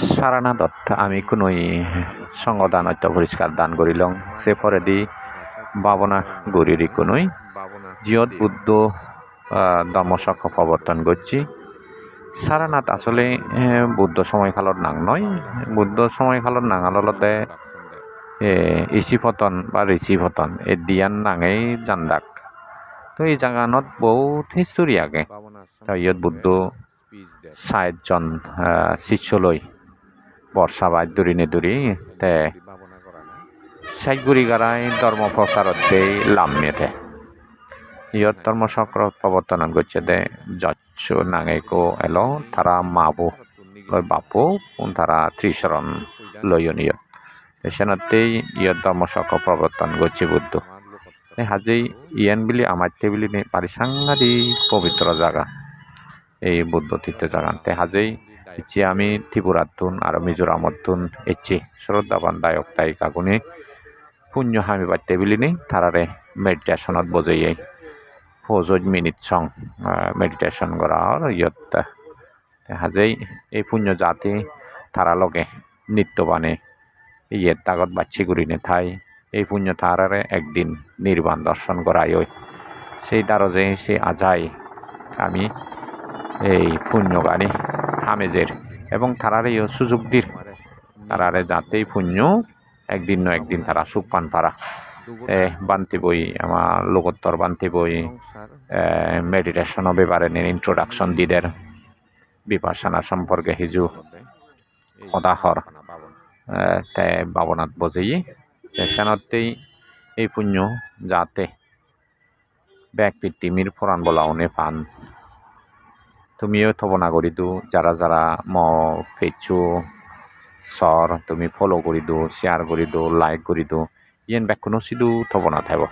সারানাথত আমি কোনোই সংগদান অত্য পরিষ্কার দান করিলং সে পরে দি ভাবনা গরিরি কোনোই জিয়ত বুদ্ধ ধর্মচক্র প্রবর্তন করছি। সারানাথ আসলে বুদ্ধ সময়কালত নাং নয়, বুদ্ধ সময়কালত নাঙালতে ইসিপতন বা ঋষিপতন এই দিয়ান নাঙেই জান্দাক। তো এই জাগানত বহুত হিস্টোরি আগে ইয়ত বুদ্ধ ৬০ জন শিষ্য লই বর্ষা বাই দূরি নেদুরি তে সাইগুড়ি গারাই ধর্ম প্রচারতে লামিয়েতে ইয়ত ধর্মচক্র প্রবর্তন করছে দে যচ্ছ নাঙেকো এলো তারা মাবু লয় বাপু তারা ত্রিশরণ লইয়ন ইয়ত সেনতেই ইয়ত ধর্মচক্র প্রবর্তন করছে বুদ্ধ। হাজেই ইয়ান বিলি আমারতে বিলি পারি সাংঘাতিক পবিত্র জায়গা এই বুদ্ধ তীর্থ জায়গাতে হাজেই ইচ্ছে আমি ত্রিপুরাতুন আর মিজোরামতুন ইচ্ছে শ্রদ্ধাবান দায়ক দায়িকা গুণে পুণ্য হামি বাড়তে বিলি নেই তারারে মেডিটেশনত বজাই 4 মিনিট সং মেডিটেশন করা আর ইয়ত হাজেই এই পুণ্য জাতি তারা লগে নিত্যবানে ইয়ের তাগত বাচ্চি গুড়িনে থাই এই পুণ্য তারারে একদিন নির্বাণ দর্শন করাই সেই দ্বারা সে আজাই আমি এই পুণ্য গানি হামেজের এবং তারারে সুযোগ দির তারারে যাতেই পুণ্য একদিন ন একদিন তারা সুখ পান পারা বান্তি বই আমার লোকোত্তর বান্তি বই মেডিটেশন ব্যাপারে ইন্ট্রোডাকশন দিদের বিপাশনা সম্পর্কে হিজু সদাহর তে বাবনাথ বজেই সেনতেই এই পুণ্য যাতে ব্যক্তি টিমির ফরান বলাওনে পান তুমিও থবনা করি দু যারা যারা ম ফেচু সর তুমি ফলো করি দু শেয়ার করি দু লাইক করি দু ইয়েন ব্যাকুনও সিধু থবনা থাকব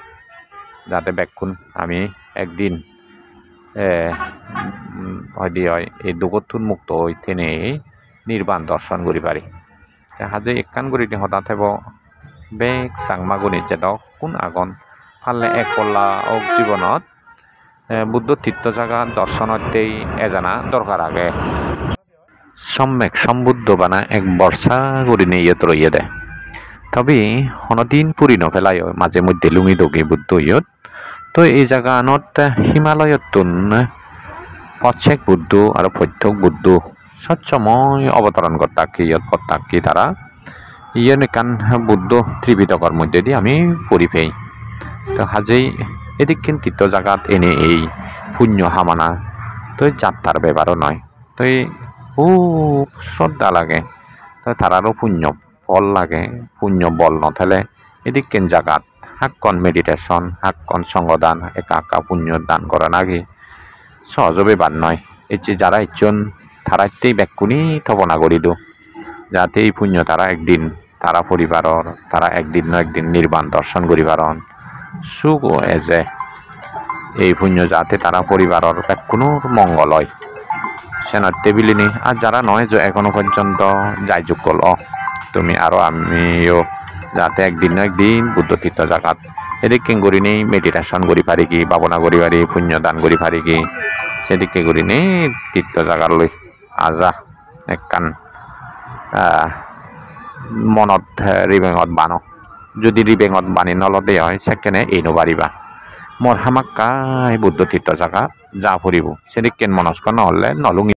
যাতে ব্যাকুন আমি একদিন হয়তো হয় এই দুগতুন মুক্ত হই থেনে নির্বাণ দর্শন করি পারি হাজে একখান করি হতা থাকব বেগ চাংমা গণিত যেদক কোন আগন ফালে এক পল্লা ওক জীবনত বুদ্ধ তীর্থ জায়গা দর্শনতেই এজানা দরকার আগে সম্যক সম্বুদ্ধ বানা এক বর্ষা করি নিয়ে ইয়ত রইয়ে দেয় তবে হনদিন পুরি নফেলায় মাঝে মধ্যে লুঙি দগি বুদ্ধ ইয়ত তো এই জায়গা আনত হিমালয়তুন প্রত্যেক বুদ্ধ আর প্রত্যেক বুদ্ধ সচ্চময় অবতরণ করতাকি ইয়ত করতাকি তারা ইয়ে কান বুদ্ধ ত্রিবিধকর মধ্যে দিয়ে আমি পড়ি পেই তো হাজেই এদিক কিন্তু তীর্থ জায়গাত এনে এই পুণ্য হামানা তো যাত্রার ব্যাপারও নয় তো খুব শ্রদ্ধা লাগে তো তারারও পুণ্য ফল লাগে পুণ্য বল নথেলে এদিক কেন জায়গাত হাক্কন মেডিটেশন হাক্কন সঙ্গদান একা একা পুণ্য দান করা নাকি সহজ ব্যাপার নয় এই যে যারা ইচ্ছন তারা এতেই ব্যাকুনি থবনা করিল যাতে এই পুণ্য তারা একদিন তারা পরিবারর তারা একদিন ন একদিন নির্বাণ দর্শন করিবারন সুখ এজে এই পুণ্য যাতে তারা পরিবারর কোনো মঙ্গল হয় সেনার টেবিলিনি আর যারা নয় যে এখনো পর্যন্ত যাই যোগ করল তুমি আরও আমিও যাতে একদিন ন একদিন বুদ্ধ তীর্থ জাগাত এদিকে করি নেই মেডিটেশন করি পারি কি ভাবনা করি পারি পুণ্য দান করি পারি কি সেদিকে করি নেই তীর্থ জাগার লই আজা একখান মনত রিবেঙত বানো যদি রিবেঙত বানি নলদে হয় সেখানে এই নবারিবা মোর হামাক্কাই বুদ্ধ তীর্থ জাগা যা ফুরিব সেদিক কেন মনস্ক নহলে নলুঙি।